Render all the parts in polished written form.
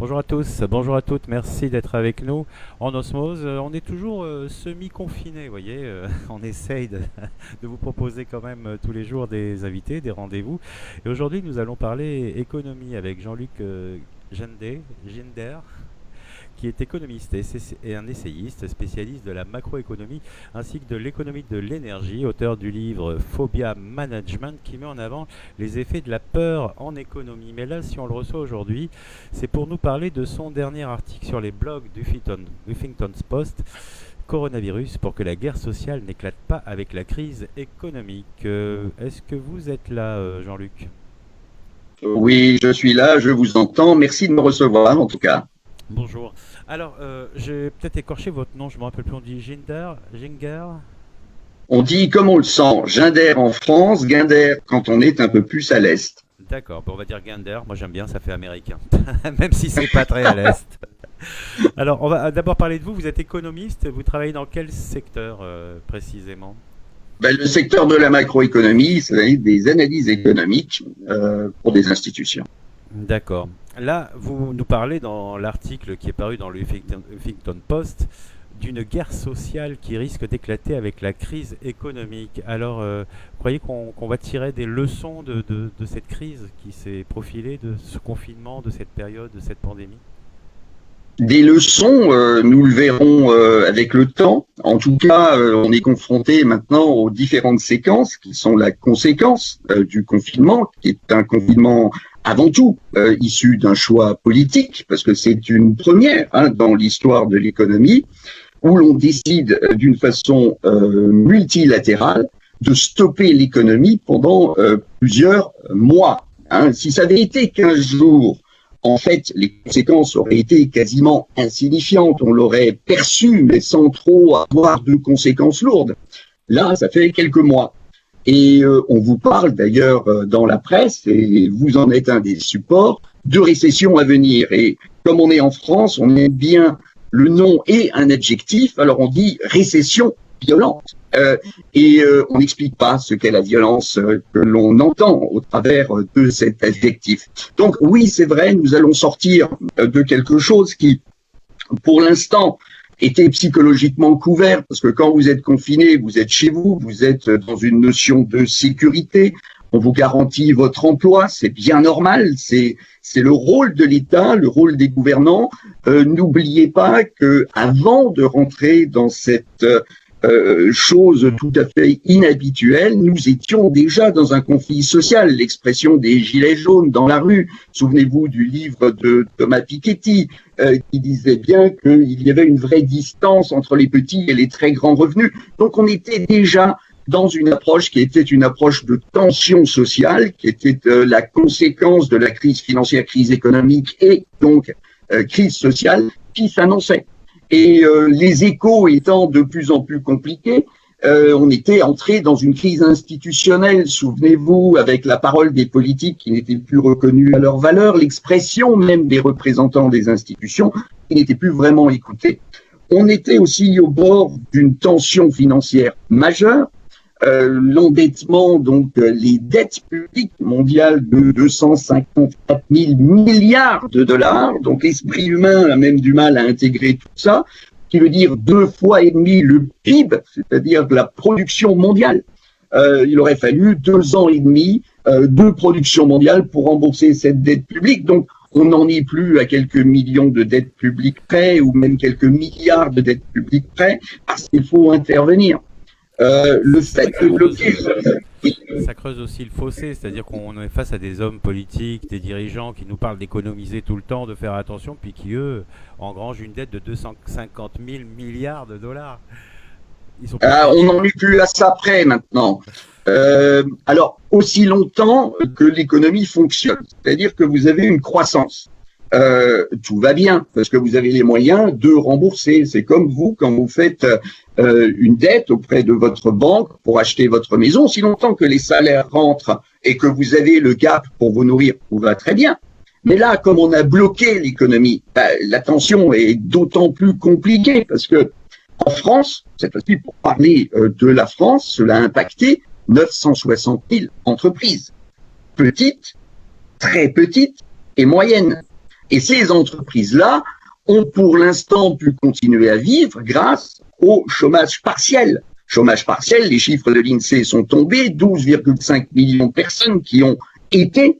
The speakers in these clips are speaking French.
Bonjour à tous, bonjour à toutes, merci d'être avec nous en osmose. On est toujours semi-confinés, vous voyez, on essaye de vous proposer quand même tous les jours des invités, des rendez-vous. Et aujourd'hui, nous allons parler économie avec Jean-Luc Ginder, qui est économiste et un essayiste spécialiste de la macroéconomie ainsi que de l'économie de l'énergie, auteur du livre Phobia Management qui met en avant les effets de la peur en économie. Mais là, si on le reçoit aujourd'hui, c'est pour nous parler de son dernier article sur les blogs du Huffington Post, Coronavirus pour que la guerre sociale n'éclate pas avec la crise économique. Est-ce que vous êtes là, Jean-Luc? Oui, je suis là, je vous entends. Merci de me recevoir, en tout cas. Bonjour. Alors, j'ai peut-être écorché votre nom, je me rappelle plus, on dit Ginger. On dit comme on le sent, Ginder en France, Guinder quand on est un peu plus à l'est. D'accord, bon, on va dire Ginder, moi j'aime bien, ça fait américain, même si c'est pas très à l'est. Alors, on va d'abord parler de vous, vous êtes économiste, vous travaillez dans quel secteur précisément? Le secteur de la macroéconomie, c'est des analyses économiques pour des institutions. D'accord. Là, vous nous parlez dans l'article qui est paru dans le Huffington Post d'une guerre sociale qui risque d'éclater avec la crise économique. Alors, vous croyez qu'on va tirer des leçons de cette crise qui s'est profilée, de ce confinement, de cette période, de cette pandémie? Des leçons, nous le verrons avec le temps. En tout cas, on est confronté maintenant aux différentes séquences qui sont la conséquence du confinement, qui est un confinement avant tout issu d'un choix politique, parce que c'est une première dans l'histoire de l'économie, où l'on décide d'une façon multilatérale de stopper l'économie pendant plusieurs mois. Si ça avait été 15 jours, en fait, les conséquences auraient été quasiment insignifiantes. On l'aurait perçu, mais sans trop avoir de conséquences lourdes. Là, ça fait quelques mois. Et on vous parle d'ailleurs dans la presse, et vous en êtes un des supports, de récession à venir. Et comme on est en France, on aime bien le nom et un adjectif, alors on dit récession violente. On n'explique pas ce qu'est la violence que l'on entend au travers de cet adjectif. Donc oui, c'est vrai, nous allons sortir de quelque chose qui, pour l'instant, était psychologiquement couvert, parce que quand vous êtes confiné, vous êtes chez vous, vous êtes dans une notion de sécurité, on vous garantit votre emploi, c'est bien normal, c'est le rôle de l'État, le rôle des gouvernants. N'oubliez pas que avant de rentrer dans cette chose tout à fait inhabituelle, nous étions déjà dans un conflit social, l'expression des gilets jaunes dans la rue. Souvenez-vous du livre de Thomas Piketty qui disait bien qu'il y avait une vraie distance entre les petits et les très grands revenus. Donc on était déjà dans une approche qui était une approche de tension sociale, qui était la conséquence de la crise financière, crise économique et donc crise sociale qui s'annonçait. Et les échos étant de plus en plus compliqués, on était entré dans une crise institutionnelle, souvenez-vous, avec la parole des politiques qui n'étaient plus reconnues à leur valeur, l'expression même des représentants des institutions qui n'étaient plus vraiment écoutée. On était aussi au bord d'une tension financière majeure, l'endettement, donc les dettes publiques mondiales de 254 000 milliards de dollars. Donc l'esprit humain a même du mal à intégrer tout ça, qui veut dire 2,5 fois le PIB, c'est-à-dire la production mondiale. Il aurait fallu 2 ans et demi de production mondiale pour rembourser cette dette publique. Donc on n'en est plus à quelques millions de dettes publiques près, ou même quelques milliards de dettes publiques près, parce qu'il faut intervenir. Le fait de bloquer... Ça creuse aussi le fossé, c'est-à-dire qu'on est face à des hommes politiques, des dirigeants qui nous parlent d'économiser tout le temps, de faire attention, puis qui, eux, engrangent une dette de 250 000 milliards de dollars. On n'en est plus à ça près maintenant. Alors, aussi longtemps que l'économie fonctionne, c'est-à-dire que vous avez une croissance. Tout va bien parce que vous avez les moyens de rembourser. C'est comme vous quand vous faites une dette auprès de votre banque pour acheter votre maison. Si longtemps que les salaires rentrent et que vous avez le gap pour vous nourrir, tout va très bien. Mais là, comme on a bloqué l'économie, la tension est d'autant plus compliquée parce que en France, cette fois-ci pour parler de la France, cela a impacté 960 000 entreprises, petites, très petites et moyennes. Et ces entreprises-là ont pour l'instant pu continuer à vivre grâce au chômage partiel. Chômage partiel, les chiffres de l'INSEE sont tombés, 12,5 millions de personnes qui ont été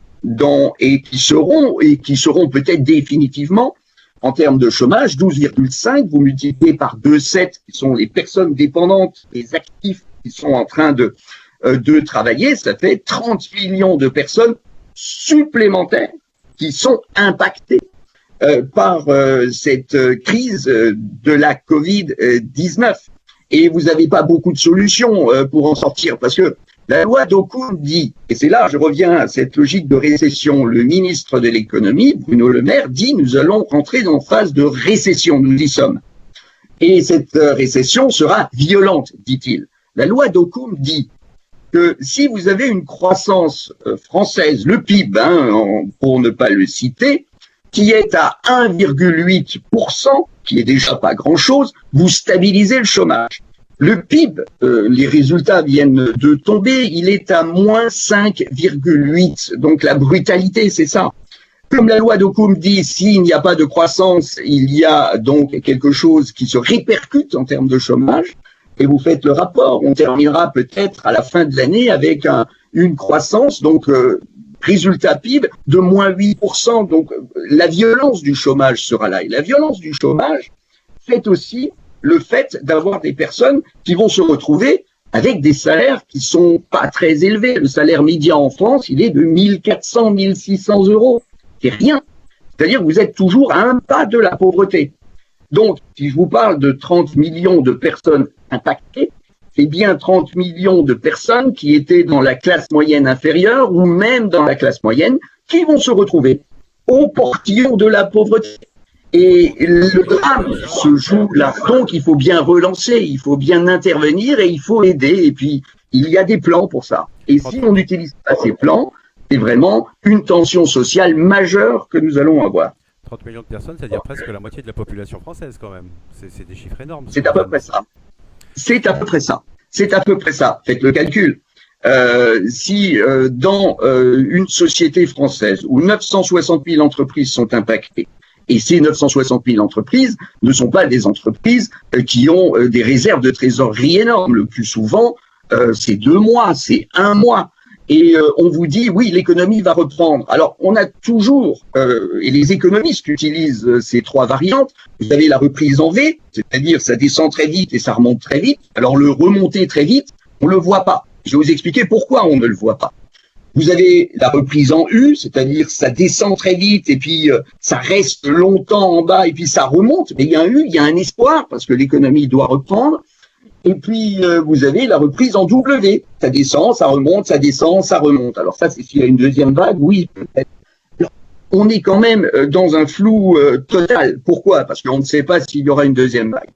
et qui seront peut-être définitivement en termes de chômage, 12,5, vous multipliez par 2,7, qui sont les personnes dépendantes, les actifs qui sont en train de travailler, ça fait 30 millions de personnes supplémentaires qui sont impactées par cette crise de la Covid-19. Et vous n'avez pas beaucoup de solutions pour en sortir, parce que la loi d'Ockham dit, et c'est là je reviens à cette logique de récession, le ministre de l'économie, Bruno Le Maire, dit nous allons rentrer en phase de récession, nous y sommes. Et cette récession sera violente, dit-il. La loi d'Ockham dit que si vous avez une croissance française, le PIB, pour ne pas le citer, qui est à 1,8%, qui est déjà pas grand-chose, vous stabilisez le chômage. Le PIB, les résultats viennent de tomber, il est à moins 5,8. Donc la brutalité, c'est ça. Comme la loi d'Ockham dit, s'il n'y a pas de croissance, il y a donc quelque chose qui se répercute en termes de chômage. Et vous faites le rapport. On terminera peut-être à la fin de l'année avec une croissance, donc résultat PIB de moins 8%. Donc la violence du chômage sera là. Et la violence du chômage fait aussi le fait d'avoir des personnes qui vont se retrouver avec des salaires qui sont pas très élevés. Le salaire médian en France, il est de 1400, 1600 euros. C'est rien. C'est-à-dire que vous êtes toujours à un pas de la pauvreté. Donc, si je vous parle de 30 millions de personnes impactées, c'est bien 30 millions de personnes qui étaient dans la classe moyenne inférieure ou même dans la classe moyenne qui vont se retrouver au portillon de la pauvreté. Et le drame se joue là. Donc, il faut bien relancer, il faut bien intervenir et il faut aider. Et puis, il y a des plans pour ça. Et si on n'utilise pas ces plans, c'est vraiment une tension sociale majeure que nous allons avoir. 30 millions de personnes, c'est-à-dire presque la moitié de la population française quand même. C'est des chiffres énormes. C'est à peu près ça. C'est à peu près ça. C'est à peu près ça. Faites le calcul. Si dans une société française où 960 000 entreprises sont impactées, et ces 960 000 entreprises ne sont pas des entreprises qui ont des réserves de trésorerie énormes. Le plus souvent, c'est 2 mois, c'est 1 mois. Et on vous dit, oui, l'économie va reprendre. Alors, on a toujours, et les économistes utilisent ces 3 variantes, vous avez la reprise en V, c'est-à-dire ça descend très vite et ça remonte très vite. Alors, le remonter très vite, on ne le voit pas. Je vais vous expliquer pourquoi on ne le voit pas. Vous avez la reprise en U, c'est-à-dire ça descend très vite et puis ça reste longtemps en bas et puis ça remonte. Mais il y a un U, il y a un espoir parce que l'économie doit reprendre. Et puis, vous avez la reprise en W. Ça descend, ça remonte, ça descend, ça remonte. Alors ça, c'est s'il y a une deuxième vague, oui, peut-être. Alors, on est quand même dans un flou total. Pourquoi? Parce qu'on ne sait pas s'il y aura une deuxième vague.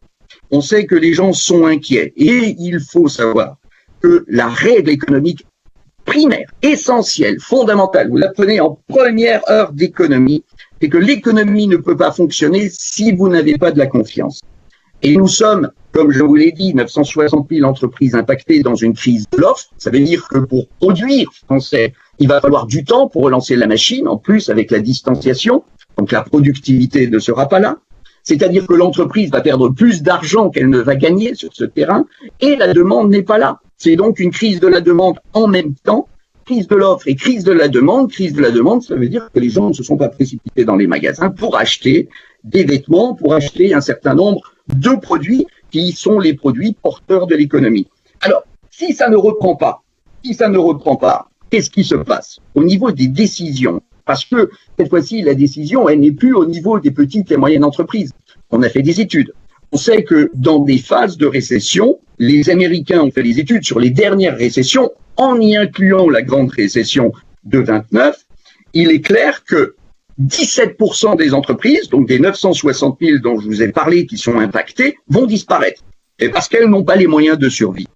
On sait que les gens sont inquiets. Et il faut savoir que la règle économique primaire, essentielle, fondamentale, vous la prenez en première heure d'économie, c'est que l'économie ne peut pas fonctionner si vous n'avez pas de la confiance. Et nous sommes, comme je vous l'ai dit, 960 000 entreprises impactées dans une crise de l'offre. Ça veut dire que pour produire français, il va falloir du temps pour relancer la machine, en plus avec la distanciation. Donc la productivité ne sera pas là. C'est-à-dire que l'entreprise va perdre plus d'argent qu'elle ne va gagner sur ce terrain et la demande n'est pas là. C'est donc une crise de la demande en même temps, crise de l'offre et crise de la demande. Crise de la demande, ça veut dire que les gens ne se sont pas précipités dans les magasins pour acheter des vêtements, pour acheter un certain nombre de produits qui sont les produits porteurs de l'économie. Alors, si ça ne reprend pas, qu'est-ce qui se passe au niveau des décisions? Parce que cette fois-ci, la décision, elle n'est plus au niveau des petites et moyennes entreprises. On a fait des études. On sait que dans des phases de récession, les Américains ont fait des études sur les dernières récessions, en y incluant la grande récession de 29. Il est clair que 17% des entreprises, donc des 960 000 dont je vous ai parlé qui sont impactées, vont disparaître. Et parce qu'elles n'ont pas les moyens de survie.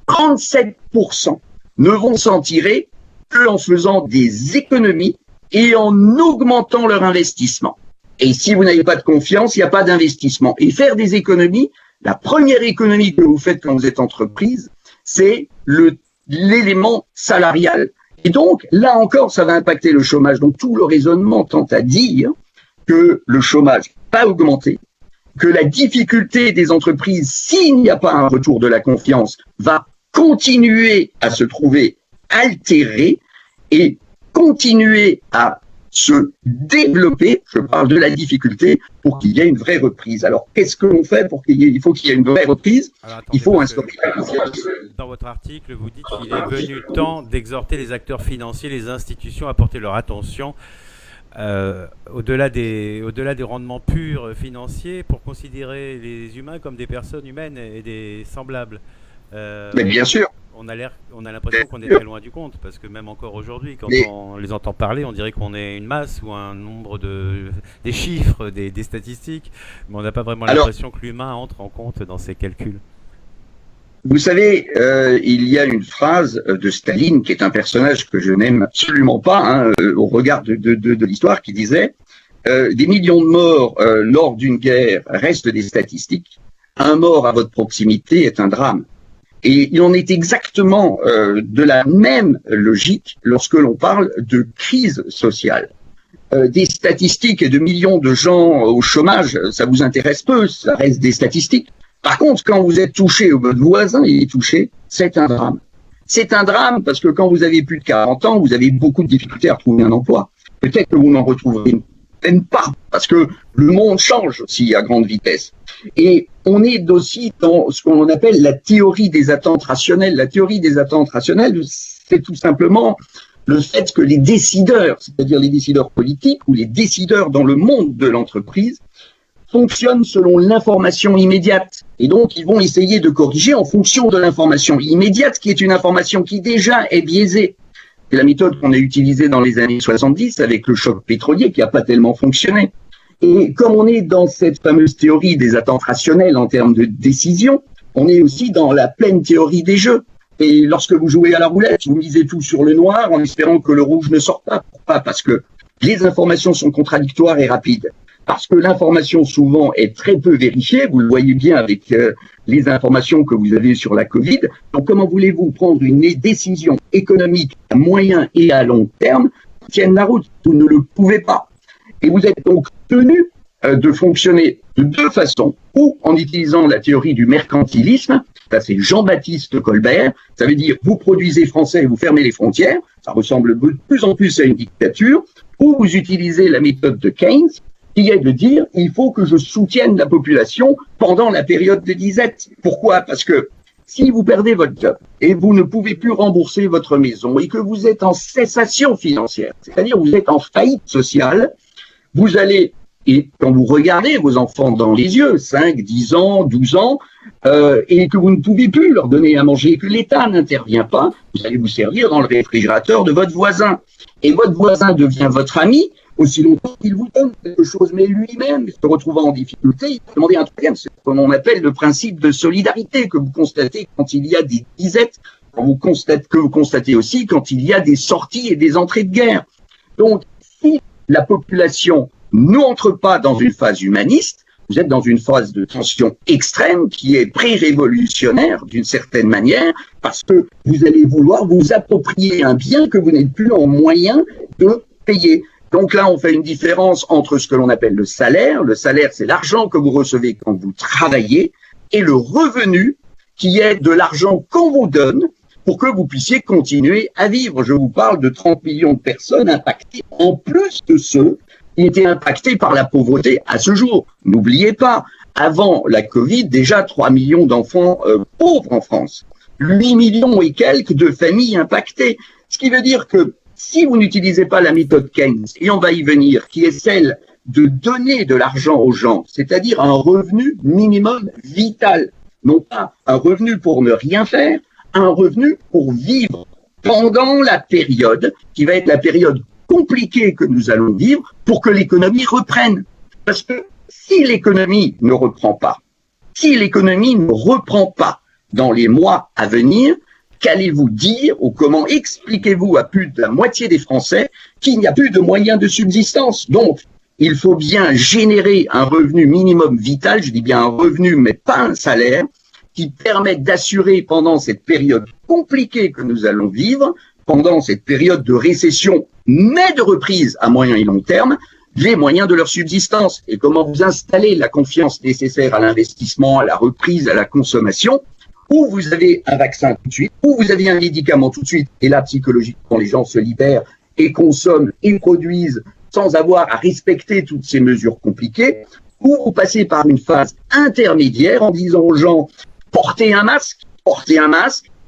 37% ne vont s'en tirer qu'en faisant des économies et en augmentant leur investissement. Et si vous n'avez pas de confiance, il n'y a pas d'investissement. Et faire des économies, la première économie que vous faites quand vous êtes entreprise, c'est l'élément salarial. Et donc, là encore, ça va impacter le chômage. Donc, tout le raisonnement tend à dire que le chômage va augmenter, que la difficulté des entreprises, s'il n'y a pas un retour de la confiance, va continuer à se trouver altérée et continuer à se développer, je parle de la difficulté, pour qu'il y ait une vraie reprise. Alors, qu'est-ce que l'on fait pour il faut qu'il y ait une vraie reprise? Alors, attendez, il faut instaurer la confiance. dans votre article, vous dites qu'il est venu le temps d'exhorter les acteurs financiers, les institutions à porter leur attention au-delà des rendements purs financiers pour considérer les humains comme des personnes humaines et des semblables. Mais bien sûr. On a l'impression qu'on est très loin du compte, parce que même encore aujourd'hui, quand on les entend parler, on dirait qu'on est une masse ou un nombre des chiffres, des statistiques, mais on n'a pas vraiment l'impression que l'humain entre en compte dans ces calculs. Vous savez, il y a une phrase de Staline, qui est un personnage que je n'aime absolument pas, au regard de l'histoire, qui disait des millions de morts lors d'une guerre restent des statistiques, un mort à votre proximité est un drame. Et il en est exactement de la même logique lorsque l'on parle de crise sociale. Des statistiques et de millions de gens au chômage, ça vous intéresse peu, ça reste des statistiques. Par contre, quand vous êtes touché ou votre voisin est touché, c'est un drame. C'est un drame parce que quand vous avez plus de 40 ans, vous avez beaucoup de difficultés à trouver un emploi. Peut-être que vous n'en retrouverez même pas, parce que le monde change aussi à grande vitesse. Et on est aussi dans ce qu'on appelle la théorie des attentes rationnelles. La théorie des attentes rationnelles, c'est tout simplement le fait que les décideurs, c'est-à-dire les décideurs politiques ou les décideurs dans le monde de l'entreprise, fonctionnent selon l'information immédiate. Et donc, ils vont essayer de corriger en fonction de l'information immédiate, qui est une information qui déjà est biaisée. C'est la méthode qu'on a utilisée dans les années 70 avec le choc pétrolier qui n'a pas tellement fonctionné. Et comme on est dans cette fameuse théorie des attentes rationnelles en termes de décision, on est aussi dans la pleine théorie des jeux. Et lorsque vous jouez à la roulette, vous misez tout sur le noir en espérant que le rouge ne sorte pas. Pourquoi ? Parce que les informations sont contradictoires et rapides. Parce que l'information souvent est très peu vérifiée, vous le voyez bien avec les informations que vous avez sur la Covid. Donc comment voulez-vous prendre une décision économique à moyen et à long terme qui tienne la route? Vous ne le pouvez pas. Et vous êtes donc tenu de fonctionner de deux façons, ou en utilisant la théorie du mercantilisme, ça c'est Jean-Baptiste Colbert, ça veut dire vous produisez français et vous fermez les frontières, ça ressemble de plus en plus à une dictature, ou vous utilisez la méthode de Keynes, qui est de dire il faut que je soutienne la population pendant la période de disette. Pourquoi ? Parce que si vous perdez votre job et vous ne pouvez plus rembourser votre maison et que vous êtes en cessation financière, c'est-à-dire vous êtes en faillite sociale, vous allez, et quand vous regardez vos enfants dans les yeux, 5, 10 ans, 12 ans, et que vous ne pouvez plus leur donner à manger, que l'État n'intervient pas, vous allez vous servir dans le réfrigérateur de votre voisin. Et votre voisin devient votre ami aussi longtemps qu'il vous donne quelque chose, mais lui-même, se retrouvant en difficulté, il va demander un troisième. C'est ce qu'on appelle le principe de solidarité que vous constatez quand il y a des disettes, que vous constatez aussi quand il y a des sorties et des entrées de guerre. Donc, si la population n'entre pas dans une phase humaniste, vous êtes dans une phase de tension extrême qui est pré-révolutionnaire d'une certaine manière, parce que vous allez vouloir vous approprier un bien que vous n'êtes plus en moyen de payer. Donc là, on fait une différence entre ce que l'on appelle le salaire. Le salaire, c'est l'argent que vous recevez quand vous travaillez, et le revenu, qui est de l'argent qu'on vous donne pour que vous puissiez continuer à vivre. Je vous parle de 30 millions de personnes impactées, en plus de ceux qui étaient impactés par la pauvreté à ce jour. N'oubliez pas, avant la Covid, déjà 3 millions d'enfants pauvres en France. 8 millions et quelques de familles impactées. Ce qui veut dire que si vous n'utilisez pas la méthode Keynes, et on va y venir, qui est celle de donner de l'argent aux gens, c'est-à-dire un revenu minimum vital, non pas un revenu pour ne rien faire, un revenu pour vivre pendant la période qui va être la période compliquée que nous allons vivre pour que l'économie reprenne. Parce que si l'économie ne reprend pas, dans les mois à venir, qu'allez-vous dire ou comment expliquez-vous à plus de la moitié des Français qu'il n'y a plus de moyens de subsistance? Donc, il faut bien générer un revenu minimum vital, je dis bien un revenu mais pas un salaire, qui permette d'assurer pendant cette période compliquée que nous allons vivre, pendant cette période de récession mais de reprise à moyen et long terme, les moyens de leur subsistance et comment vous installez la confiance nécessaire à l'investissement, à la reprise, à la consommation, où vous avez un vaccin tout de suite, où vous avez un médicament tout de suite, et là, psychologiquement, les gens se libèrent et consomment et produisent sans avoir à respecter toutes ces mesures compliquées, ou vous passez par une phase intermédiaire en disant aux gens, portez un masque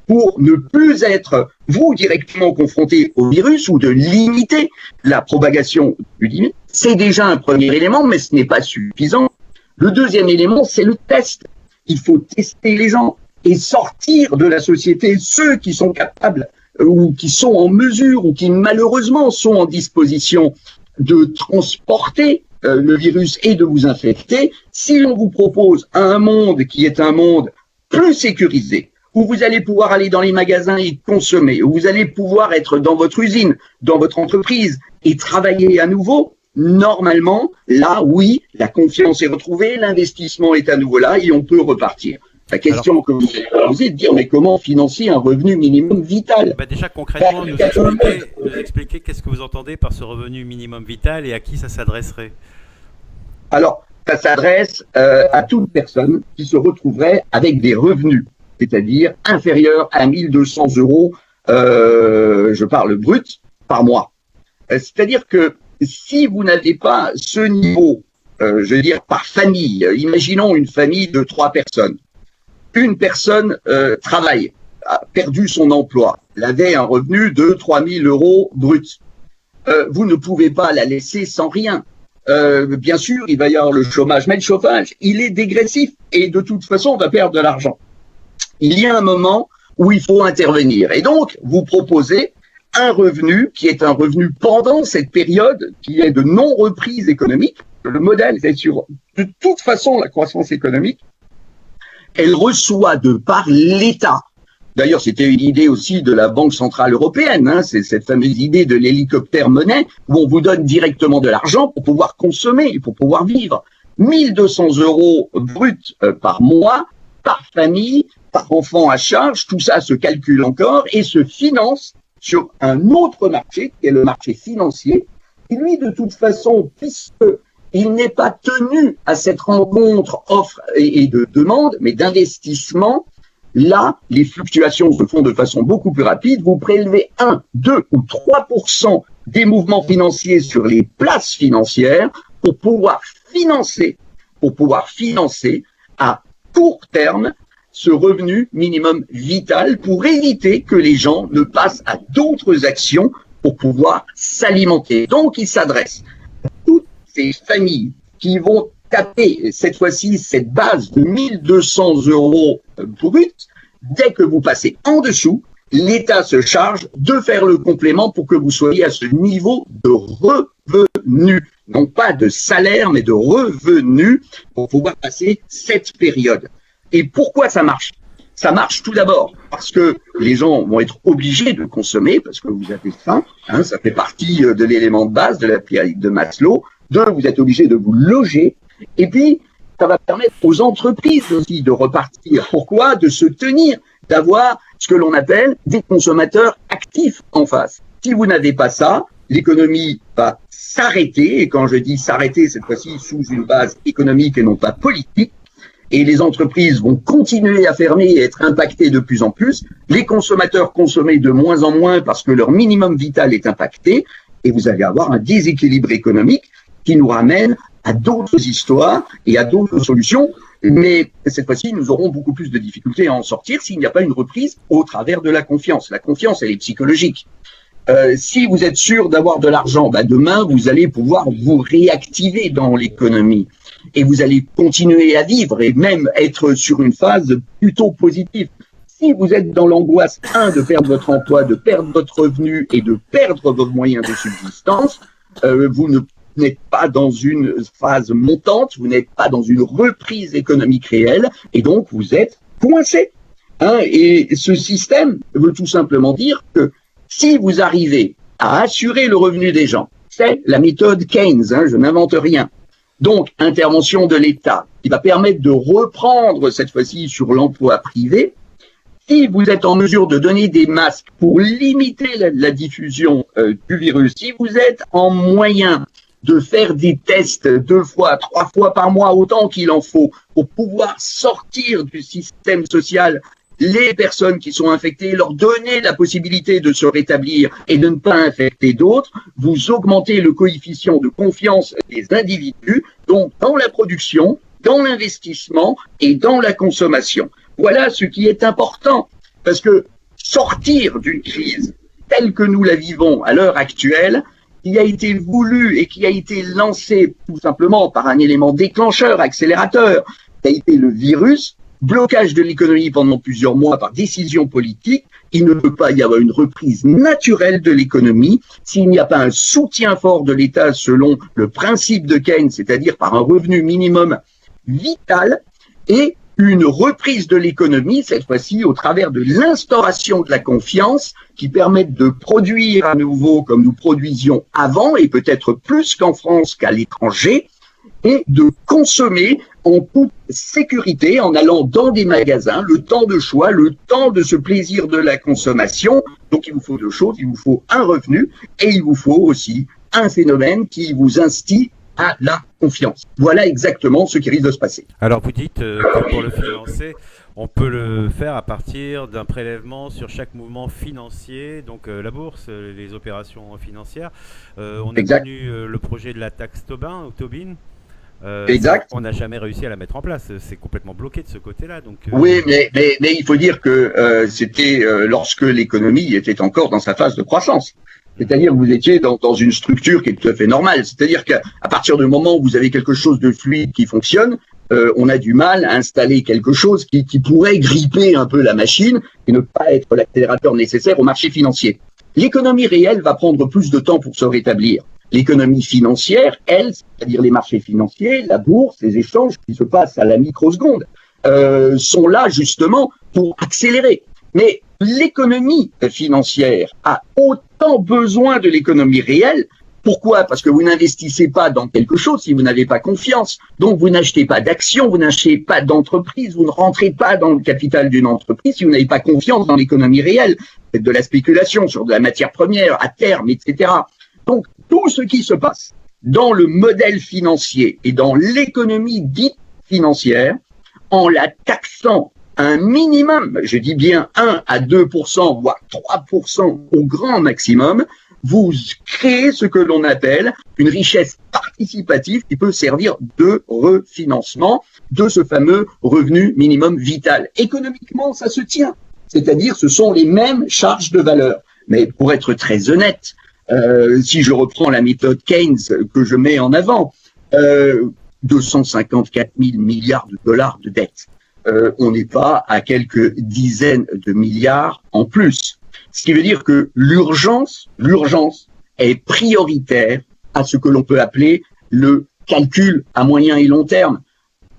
pour ne plus être, vous, directement confrontés au virus ou de limiter la propagation du virus. C'est déjà un premier élément, mais ce n'est pas suffisant. Le deuxième élément, c'est le test. Il faut tester les gens et sortir de la société ceux qui sont capables ou qui sont en mesure ou qui malheureusement sont en disposition de transporter le virus et de vous infecter. Si l'on vous propose un monde qui est un monde plus sécurisé, où vous allez pouvoir aller dans les magasins et consommer, où vous allez pouvoir être dans votre usine, dans votre entreprise et travailler à nouveau, normalement, là, oui, la confiance est retrouvée, l'investissement est à nouveau là et on peut repartir. La question que vous avez posée est de dire, mais comment financer un revenu minimum vital? Déjà, concrètement, nous expliquer qu'est-ce que vous entendez par ce revenu minimum vital et à qui ça s'adresserait? Alors, ça s'adresse à toute personne qui se retrouverait avec des revenus, c'est-à-dire inférieurs à 1 200 euros, je parle brut, par mois. C'est-à-dire que si vous n'avez pas ce niveau, je veux dire par famille, imaginons une famille de 3 personnes. Une personne travaille, a perdu son emploi, elle avait un revenu de 3 000 euros brut. Vous ne pouvez pas la laisser sans rien. Bien sûr, il va y avoir le chômage, mais le chômage, il est dégressif et de toute façon, on va perdre de l'argent. Il y a un moment où il faut intervenir. Et donc, vous proposez un revenu qui est un revenu pendant cette période qui est de non-reprise économique. Le modèle est sur, de toute façon, la croissance économique. Elle reçoit de par l'État. D'ailleurs, c'était une idée aussi de la Banque Centrale Européenne, hein, c'est cette fameuse idée de l'hélicoptère monnaie, où on vous donne directement de l'argent pour pouvoir consommer, pour pouvoir vivre. 1 200 euros bruts par mois, par famille, par enfant à charge, tout ça se calcule encore et se finance sur un autre marché, qui est le marché financier, qui lui, de toute façon, puisque il n'est pas tenu à cette rencontre offre et de demande, mais d'investissement. Là, les fluctuations se font de façon beaucoup plus rapide. Vous prélevez 1, 2 ou 3% des mouvements financiers sur les places financières pour pouvoir financer à court terme ce revenu minimum vital pour éviter que les gens ne passent à d'autres actions pour pouvoir s'alimenter. Donc, il s'adresse à toutes ces familles qui vont taper cette fois-ci cette base de 1 200 euros brut. Dès que vous passez en dessous, l'État se charge de faire le complément pour que vous soyez à ce niveau de revenu. Non pas de salaire, mais de revenu pour pouvoir passer cette période. Et pourquoi ça marche? Ça marche tout d'abord parce que les gens vont être obligés de consommer parce que vous avez faim, hein, ça fait partie de l'élément de base de la pyramide de Maslow. 2, vous êtes obligés de vous loger. Et puis, ça va permettre aux entreprises aussi de repartir. Pourquoi? De se tenir, d'avoir ce que l'on appelle des consommateurs actifs en face. Si vous n'avez pas ça, l'économie va s'arrêter. Et quand je dis s'arrêter, cette fois-ci sous une base économique et non pas politique, et les entreprises vont continuer à fermer et être impactées de plus en plus, les consommateurs consommer de moins en moins parce que leur minimum vital est impacté, et vous allez avoir un déséquilibre économique qui nous ramène à d'autres histoires et à d'autres solutions, mais cette fois-ci, nous aurons beaucoup plus de difficultés à en sortir s'il n'y a pas une reprise au travers de la confiance. La confiance, elle est psychologique. Si vous êtes sûr d'avoir de l'argent, demain, vous allez pouvoir vous réactiver dans l'économie et vous allez continuer à vivre et même être sur une phase plutôt positive. Si vous êtes dans l'angoisse, de perdre votre emploi, de perdre votre revenu et de perdre vos moyens de subsistance, vous n'êtes pas dans une phase montante, vous n'êtes pas dans une reprise économique réelle et donc vous êtes coincé. Et ce système veut tout simplement dire que si vous arrivez à assurer le revenu des gens, c'est la méthode Keynes, je n'invente rien. Donc, intervention de l'État qui va permettre de reprendre cette fois-ci sur l'emploi privé. Si vous êtes en mesure de donner des masques pour limiter la diffusion du virus, si vous êtes en moyen de faire des tests 2 fois, 3 fois par mois, autant qu'il en faut, pour pouvoir sortir du système social les personnes qui sont infectées, leur donner la possibilité de se rétablir et de ne pas infecter d'autres, vous augmentez le coefficient de confiance des individus, donc dans la production, dans l'investissement et dans la consommation. Voilà ce qui est important, parce que sortir d'une crise telle que nous la vivons à l'heure actuelle, qui a été voulu et qui a été lancé tout simplement par un élément déclencheur, accélérateur, qui a été le virus, blocage de l'économie pendant plusieurs mois par décision politique, il ne peut pas y avoir une reprise naturelle de l'économie s'il n'y a pas un soutien fort de l'État selon le principe de Keynes, c'est-à-dire par un revenu minimum vital et une reprise de l'économie, cette fois-ci au travers de l'instauration de la confiance qui permette de produire à nouveau comme nous produisions avant et peut-être plus qu'en France qu'à l'étranger, et de consommer en toute sécurité en allant dans des magasins, le temps de choix, le temps de ce plaisir de la consommation. Donc il vous faut 2 choses, il vous faut un revenu et il vous faut aussi un phénomène qui vous instille à la confiance. Voilà exactement ce qui risque de se passer. Alors vous dites que pour le financer, on peut le faire à partir d'un prélèvement sur chaque mouvement financier, donc la bourse, les opérations financières. On a connu le projet de la taxe Tobin ou Tobin. Exact. On n'a jamais réussi à la mettre en place. C'est complètement bloqué de ce côté-là. Donc, Oui, mais il faut dire que c'était lorsque l'économie était encore dans sa phase de croissance. C'est-à-dire que vous étiez dans une structure qui est tout à fait normale. C'est-à-dire qu'à partir du moment où vous avez quelque chose de fluide qui fonctionne, on a du mal à installer quelque chose qui pourrait gripper un peu la machine et ne pas être l'accélérateur nécessaire au marché financier. L'économie réelle va prendre plus de temps pour se rétablir. L'économie financière, elle, c'est-à-dire les marchés financiers, la bourse, les échanges qui se passent à la microseconde, sont là justement pour accélérer. Mais l'économie financière a autant besoin de l'économie réelle. Pourquoi ? Parce que vous n'investissez pas dans quelque chose si vous n'avez pas confiance. Donc vous n'achetez pas d'actions, vous n'achetez pas d'entreprise, vous ne rentrez pas dans le capital d'une entreprise si vous n'avez pas confiance dans l'économie réelle. C'est de la spéculation sur de la matière première à terme, etc. Donc tout ce qui se passe dans le modèle financier et dans l'économie dite financière, en la taxant un minimum, je dis bien 1 à 2%, voire 3% au grand maximum, vous créez ce que l'on appelle une richesse participative qui peut servir de refinancement de ce fameux revenu minimum vital. Économiquement, ça se tient. C'est-à-dire, ce sont les mêmes charges de valeur. Mais pour être très honnête, si je reprends la méthode Keynes que je mets en avant, 254 000 milliards de dollars de dette. On n'est pas à quelques dizaines de milliards en plus. Ce qui veut dire que l'urgence est prioritaire à ce que l'on peut appeler le calcul à moyen et long terme.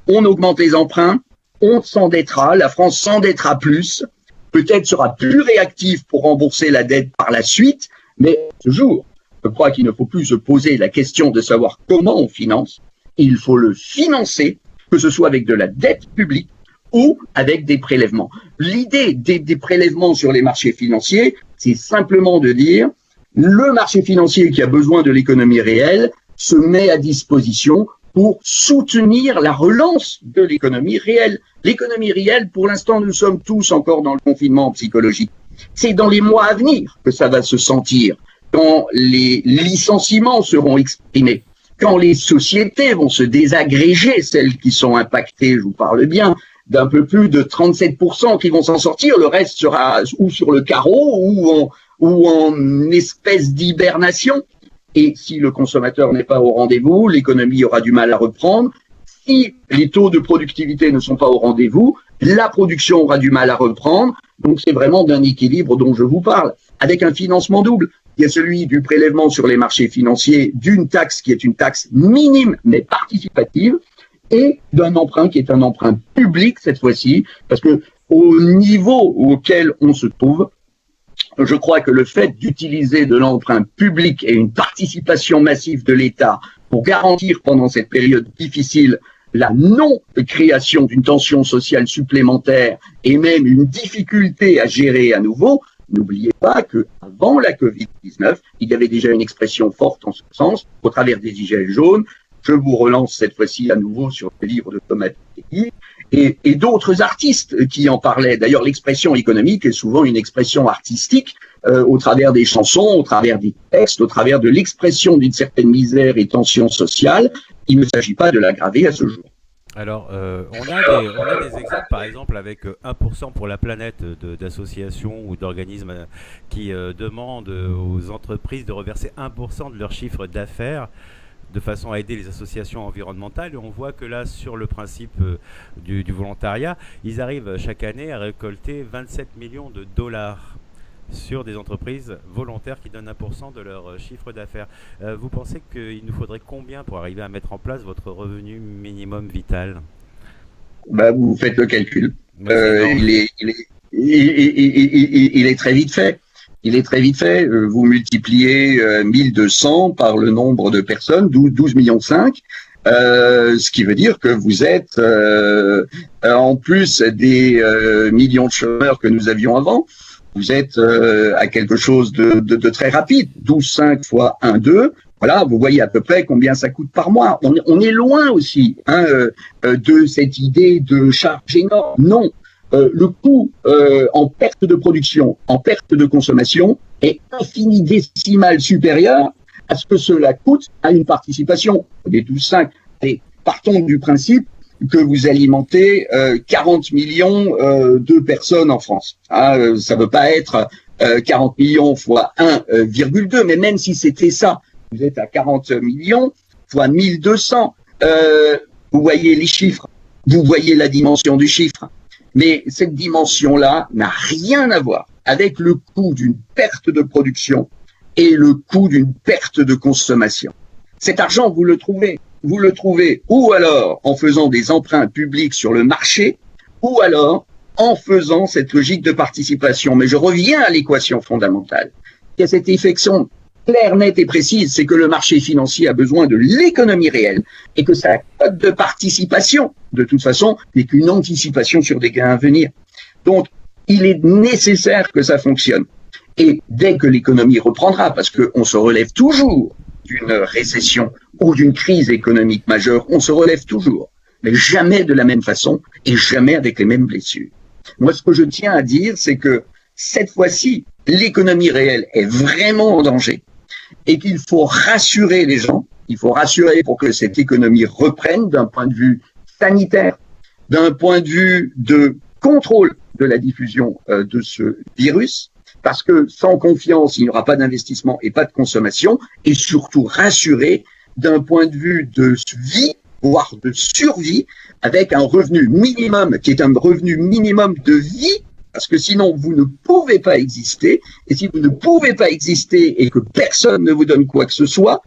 On augmente les emprunts, on s'endettera, la France s'endettera plus, peut-être sera plus réactive pour rembourser la dette par la suite, mais ce jour, je crois qu'il ne faut plus se poser la question de savoir comment on finance. Il faut le financer, que ce soit avec de la dette publique ou avec des prélèvements. L'idée des prélèvements sur les marchés financiers, c'est simplement de dire le marché financier qui a besoin de l'économie réelle se met à disposition pour soutenir la relance de l'économie réelle. L'économie réelle, pour l'instant, nous sommes tous encore dans le confinement psychologique. C'est dans les mois à venir que ça va se sentir, quand les licenciements seront exprimés, quand les sociétés vont se désagréger, celles qui sont impactées, je vous parle bien, d'un peu plus de 37% qui vont s'en sortir, le reste sera ou sur le carreau ou en espèce d'hibernation. Et si le consommateur n'est pas au rendez-vous, l'économie aura du mal à reprendre. Si les taux de productivité ne sont pas au rendez-vous, la production aura du mal à reprendre. Donc c'est vraiment d'un équilibre dont je vous parle, avec un financement double. Il y a celui du prélèvement sur les marchés financiers, d'une taxe qui est une taxe minime mais participative, et d'un emprunt qui est un emprunt public cette fois-ci, parce que au niveau auquel on se trouve, je crois que le fait d'utiliser de l'emprunt public et une participation massive de l'État pour garantir pendant cette période difficile la non-création d'une tension sociale supplémentaire et même une difficulté à gérer à nouveau, N'oubliez pas qu'avant la Covid-19, il y avait déjà une expression forte en ce sens, au travers des gilets jaunes. Je vous relance cette fois-ci à nouveau sur le livre de Thomas Piketty et d'autres artistes qui en parlaient. D'ailleurs, l'expression économique est souvent une expression artistique au travers des chansons, au travers des textes, au travers de l'expression d'une certaine misère et tension sociale. Il ne s'agit pas de l'aggraver à ce jour. Alors, on a des exemples, par exemple, avec 1% pour la planète d'associations ou d'organismes qui demandent aux entreprises de reverser 1% de leur chiffre d'affaires de façon à aider les associations environnementales. Et on voit que là, sur le principe du volontariat, ils arrivent chaque année à récolter 27 millions de dollars sur des entreprises volontaires qui donnent 1% de leur chiffre d'affaires. Vous pensez qu'il nous faudrait combien pour arriver à mettre en place votre revenu minimum vital ? Vous faites le calcul. Il est très vite fait. Il est très vite fait. Vous multipliez 1200 par le nombre de personnes, 12 millions 5, ce qui veut dire que vous êtes, en plus des millions de chômeurs que nous avions avant, vous êtes à quelque chose de très rapide. 12,5 fois 1,2. Voilà, vous voyez à peu près combien ça coûte par mois. On est loin aussi de cette idée de charge énorme. Non. Le coût en perte de production, en perte de consommation est infini-décimal supérieur à ce que cela coûte à une participation. Des 12,5. Et partons du principe que vous alimentez 40 millions de personnes en France. Ça ne veut pas être 40 millions fois 1,2, mais même si c'était ça, vous êtes à 40 millions fois 1200. Vous voyez les chiffres, vous voyez la dimension du chiffre. Mais cette dimension-là n'a rien à voir avec le coût d'une perte de production et le coût d'une perte de consommation. Cet argent, vous le trouvez ou alors en faisant des emprunts publics sur le marché, ou alors en faisant cette logique de participation. Mais je reviens à l'équation fondamentale. Il y a cette effection claire, nette et précise, c'est que le marché financier a besoin de l'économie réelle et que sa cote de participation, de toute façon, n'est qu'une anticipation sur des gains à venir. Donc, il est nécessaire que ça fonctionne. Et dès que l'économie reprendra, parce qu'on se relève toujours d'une récession ou d'une crise économique majeure, on se relève toujours, mais jamais de la même façon et jamais avec les mêmes blessures. Moi, ce que je tiens à dire, c'est que cette fois-ci, l'économie réelle est vraiment en danger et qu'il faut rassurer les gens, il faut rassurer pour que cette économie reprenne d'un point de vue sanitaire, d'un point de vue de contrôle de la diffusion de ce virus, parce que sans confiance, il n'y aura pas d'investissement et pas de consommation, et surtout rassurer d'un point de vue de vie, voire de survie, avec un revenu minimum qui est un revenu minimum de vie, parce que sinon vous ne pouvez pas exister, et si vous ne pouvez pas exister et que personne ne vous donne quoi que ce soit,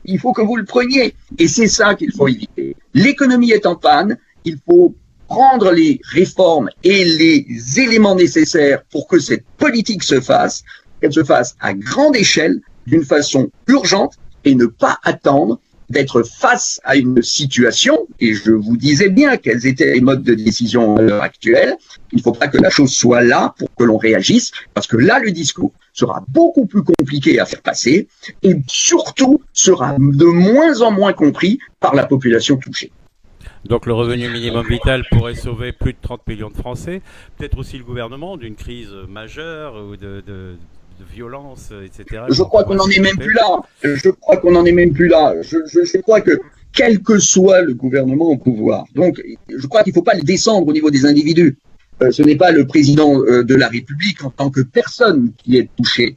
il faut que vous le preniez, et c'est ça qu'il faut éviter. L'économie est en panne, il faut prendre les réformes et les éléments nécessaires pour que cette politique se fasse, qu'elle se fasse à grande échelle, d'une façon urgente, et ne pas attendre d'être face à une situation, et je vous disais bien quels étaient les modes de décision à l'heure actuelle, il ne faut pas que la chose soit là pour que l'on réagisse, parce que là, le discours sera beaucoup plus compliqué à faire passer, et surtout sera de moins en moins compris par la population touchée. Donc le revenu minimum vital pourrait sauver plus de 30 millions de Français, peut-être aussi le gouvernement d'une crise majeure ou de violence, etc. Je crois qu'on n'en est même plus là. Je crois que quel que soit le gouvernement au pouvoir, donc je crois qu'il ne faut pas le descendre au niveau des individus. Ce n'est pas le président de la République en tant que personne qui est touché.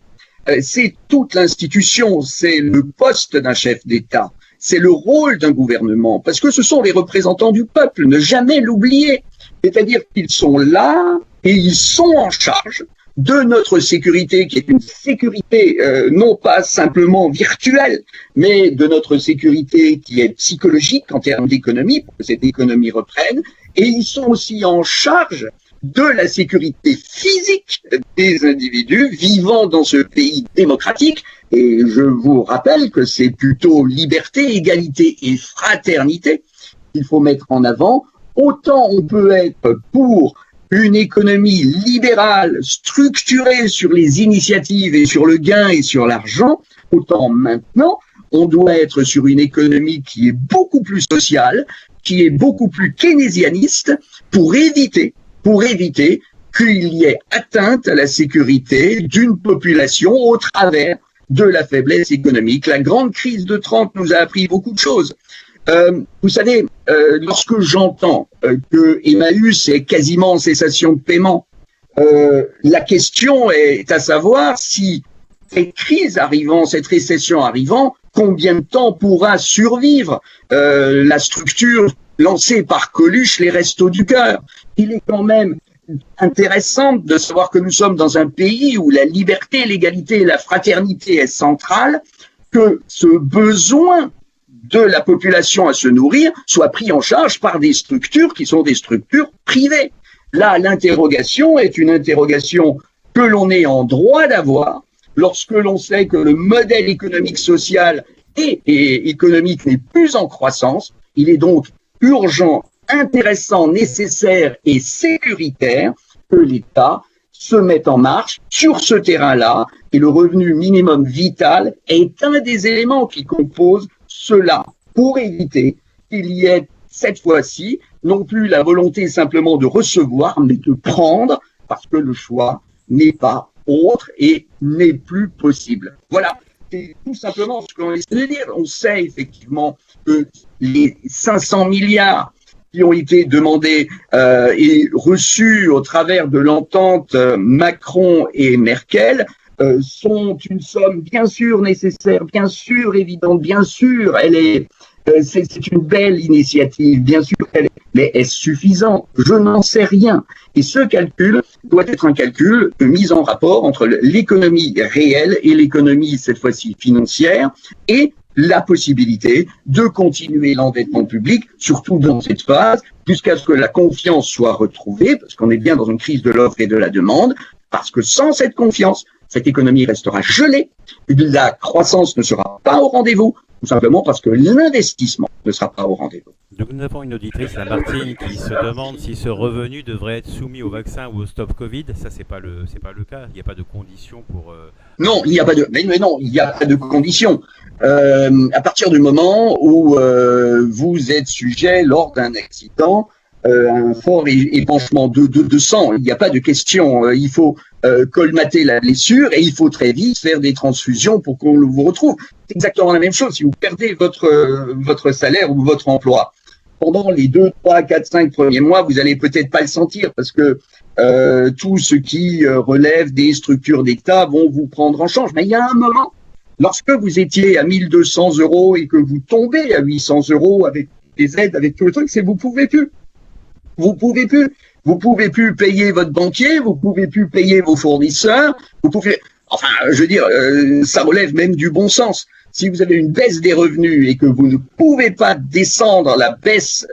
C'est toute l'institution, c'est le poste d'un chef d'État. C'est le rôle d'un gouvernement, parce que ce sont les représentants du peuple, ne jamais l'oublier. C'est-à-dire qu'ils sont là et ils sont en charge de notre sécurité, qui est une sécurité non pas simplement virtuelle, mais de notre sécurité qui est psychologique en termes d'économie, pour que cette économie reprenne. Et ils sont aussi en charge de la sécurité physique des individus vivant dans ce pays démocratique. Et je vous rappelle que c'est plutôt liberté, égalité et fraternité qu'il faut mettre en avant. Autant on peut être pour une économie libérale structurée sur les initiatives et sur le gain et sur l'argent, autant maintenant, on doit être sur une économie qui est beaucoup plus sociale, qui est beaucoup plus keynésianiste pour éviter qu'il y ait atteinte à la sécurité d'une population au travers de la faiblesse économique. La grande crise de 30 nous a appris beaucoup de choses. Vous savez, lorsque j'entends que Emmaüs est quasiment en cessation de paiement, la question est à savoir si cette crise arrivant, cette récession arrivant, combien de temps pourra survivre la structure lancée par Coluche, les Restos du Cœur. Il est quand même intéressant de savoir que nous sommes dans un pays où la liberté, l'égalité et la fraternité est centrale, que ce besoin de la population à se nourrir soit pris en charge par des structures qui sont des structures privées. Là, l'interrogation est une interrogation que l'on est en droit d'avoir lorsque l'on sait que le modèle économique, social et économique n'est plus en croissance. Il est donc urgent, intéressant, nécessaire et sécuritaire que l'État se mette en marche sur ce terrain-là. Et le revenu minimum vital est un des éléments qui composent cela pour éviter qu'il y ait cette fois-ci non plus la volonté simplement de recevoir, mais de prendre, parce que le choix n'est pas autre et n'est plus possible. Voilà, c'est tout simplement ce qu'on essaie de dire. On sait effectivement que les 500 milliards qui ont été demandés et reçus au travers de l'entente Macron et Merkel sont une somme bien sûr nécessaire, bien sûr évidente, bien sûr c'est une belle initiative, bien sûr, mais est-ce suffisant? Je n'en sais rien. Et ce calcul doit être un calcul de mise en rapport entre l'économie réelle et l'économie, cette fois-ci financière, et la possibilité de continuer l'endettement public, surtout dans cette phase, jusqu'à ce que la confiance soit retrouvée, parce qu'on est bien dans une crise de l'offre et de la demande, parce que sans cette confiance, cette économie restera gelée, la croissance ne sera pas au rendez-vous, tout simplement parce que l'investissement ne sera pas au rendez-vous. Donc nous avons une auditrice, la Martine, qui se demande si ce revenu devrait être soumis au vaccin ou au stop Covid. Ça, c'est pas le cas. Il n'y a pas de conditions pour. Non, il n'y a pas de. Mais non, il n'y a pas de conditions. À partir du moment où vous êtes sujet lors d'un accident, un fort épanchement de sang, il n'y a pas de question. Il faut colmater la blessure et il faut très vite faire des transfusions pour qu'on vous retrouve. C'est exactement la même chose si vous perdez votre salaire ou votre emploi. Pendant les 2, 3, 4, 5 premiers mois, vous allez peut-être pas le sentir parce que tout ce qui relève des structures d'État vont vous prendre en charge. Mais il y a un moment, lorsque vous étiez à 1200 € et que vous tombez à 800 € avec des aides, avec tout le truc, c'est vous pouvez plus. Vous pouvez plus payer votre banquier, vous pouvez plus payer vos fournisseurs, enfin, je veux dire, ça relève même du bon sens. Si vous avez une baisse des revenus et que vous ne pouvez pas descendre la baisse,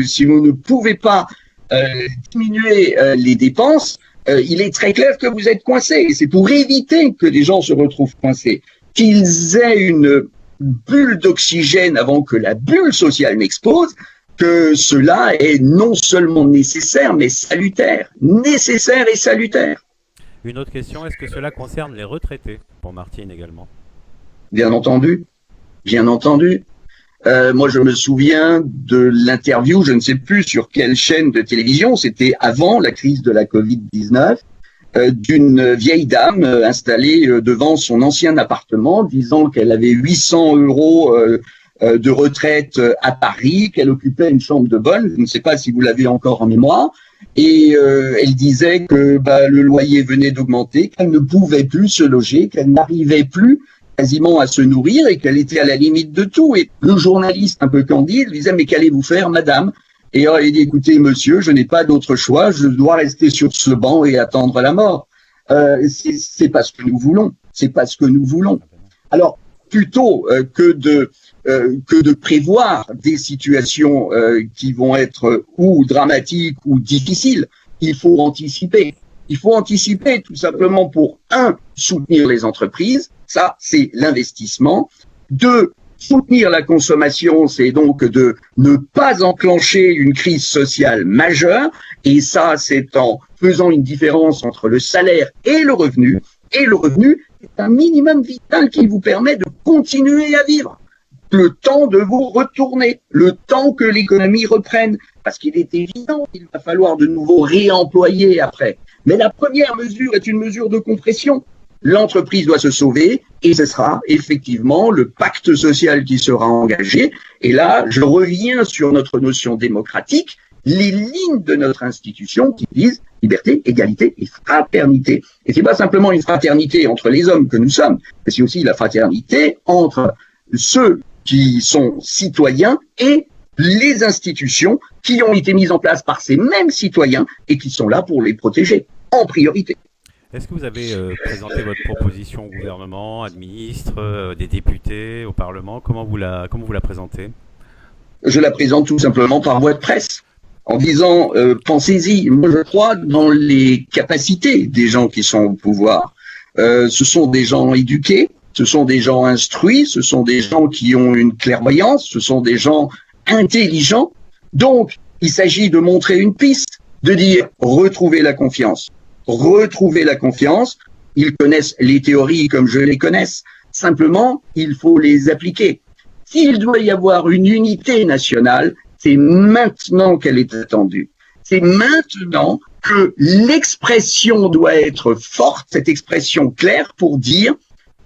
si vous ne pouvez pas diminuer les dépenses, il est très clair que vous êtes coincé. Et c'est pour éviter que les gens se retrouvent coincés, qu'ils aient une bulle d'oxygène avant que la bulle sociale n'explose, que cela est non seulement nécessaire, mais salutaire. Nécessaire et salutaire. Une autre question, est-ce que cela concerne les retraités? Pour Martine également. Bien entendu. Moi, je me souviens de l'interview, je ne sais plus sur quelle chaîne de télévision, c'était avant la crise de la Covid-19, d'une vieille dame installée devant son ancien appartement, disant qu'elle avait 800 € de retraite à Paris, qu'elle occupait une chambre de bonne, je ne sais pas si vous l'avez encore en mémoire, et elle disait que le loyer venait d'augmenter, qu'elle ne pouvait plus se loger, qu'elle n'arrivait plus quasiment à se nourrir et qu'elle était à la limite de tout. Et le journaliste, un peu candide, lui disait « Mais qu'allez-vous faire, madame ?» Et il dit « Écoutez, monsieur, je n'ai pas d'autre choix, je dois rester sur ce banc et attendre la mort. » C'est pas ce que nous voulons, c'est pas ce que nous voulons. Alors, plutôt que de prévoir des situations qui vont être ou dramatiques ou difficiles, il faut anticiper. Il faut anticiper tout simplement pour, 1, soutenir les entreprises, ça c'est l'investissement, 2, Soutenir la consommation, c'est donc de ne pas enclencher une crise sociale majeure, et ça, c'est en faisant une différence entre le salaire et le revenu. Et le revenu est un minimum vital qui vous permet de continuer à vivre. Le temps de vous retourner, le temps que l'économie reprenne, parce qu'il est évident qu'il va falloir de nouveau réemployer après. Mais la première mesure est une mesure de compression. L'entreprise doit se sauver et ce sera effectivement le pacte social qui sera engagé. Et là, je reviens sur notre notion démocratique, les lignes de notre institution qui disent liberté, égalité et fraternité. Et c'est pas simplement une fraternité entre les hommes que nous sommes, mais c'est aussi la fraternité entre ceux qui sont citoyens et les institutions qui ont été mises en place par ces mêmes citoyens et qui sont là pour les protéger en priorité. Est-ce que vous avez présenté votre proposition au gouvernement, à ministre, des députés, au Parlement? Comment vous la présentez? Je la présente tout simplement par voie de presse, en disant pensez-y. Moi, je crois dans les capacités des gens qui sont au pouvoir. Ce sont des gens éduqués, ce sont des gens instruits, ce sont des gens qui ont une clairvoyance, ce sont des gens intelligents. Donc, il s'agit de montrer une piste, de dire retrouvez la confiance. Retrouver la confiance. Ils connaissent les théories comme je les connaisse. Simplement, il faut les appliquer. S'il doit y avoir une unité nationale, c'est maintenant qu'elle est attendue. C'est maintenant que l'expression doit être forte, cette expression claire pour dire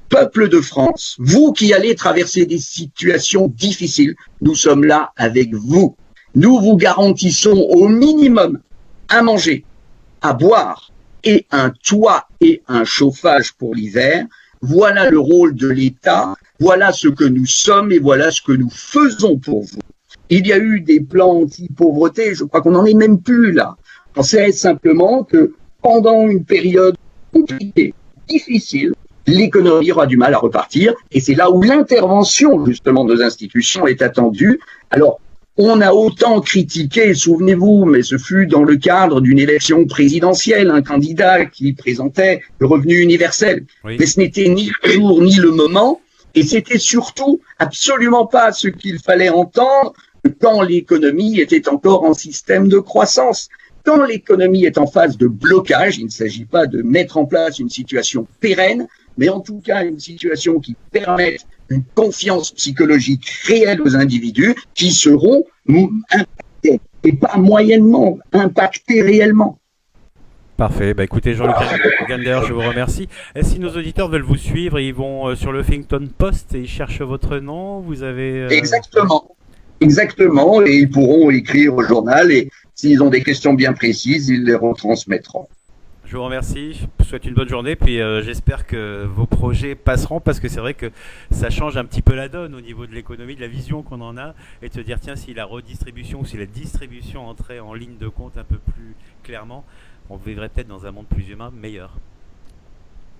peuple de France, vous qui allez traverser des situations difficiles, nous sommes là avec vous. Nous vous garantissons au minimum à manger, à boire, et un toit et un chauffage pour l'hiver. Voilà le rôle de l'État, voilà ce que nous sommes et voilà ce que nous faisons pour vous. Il y a eu des plans anti-pauvreté, je crois qu'on n'en est même plus là. On sait simplement que pendant une période compliquée, difficile, l'économie aura du mal à repartir et c'est là où l'intervention justement de nos institutions est attendue. Alors, on a autant critiqué, souvenez-vous, mais ce fut dans le cadre d'une élection présidentielle, un candidat qui présentait le revenu universel. Oui. Mais ce n'était ni le jour ni le moment, et c'était surtout absolument pas ce qu'il fallait entendre quand l'économie était encore en système de croissance. Quand l'économie est en phase de blocage, il ne s'agit pas de mettre en place une situation pérenne, mais en tout cas une situation qui permette une confiance psychologique réelle aux individus qui seront impactés, et pas moyennement, impactés réellement. Parfait. Bah, écoutez, Jean-Luc Gander, je vous remercie. Et si nos auditeurs veulent vous suivre, ils vont sur le Huffington Post et ils cherchent votre nom, vous avez... Exactement, et ils pourront écrire au journal et s'ils ont des questions bien précises, ils les retransmettront. Je vous remercie, je vous souhaite une bonne journée, puis j'espère que vos projets passeront parce que c'est vrai que ça change un petit peu la donne au niveau de l'économie, de la vision qu'on en a et de se dire tiens, si la redistribution ou si la distribution entrait en ligne de compte un peu plus clairement, on vivrait peut-être dans un monde plus humain, meilleur.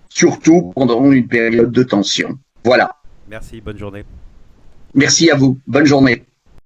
Surtout pendant une période de tension. Voilà. Merci, bonne journée. Merci à vous, bonne journée.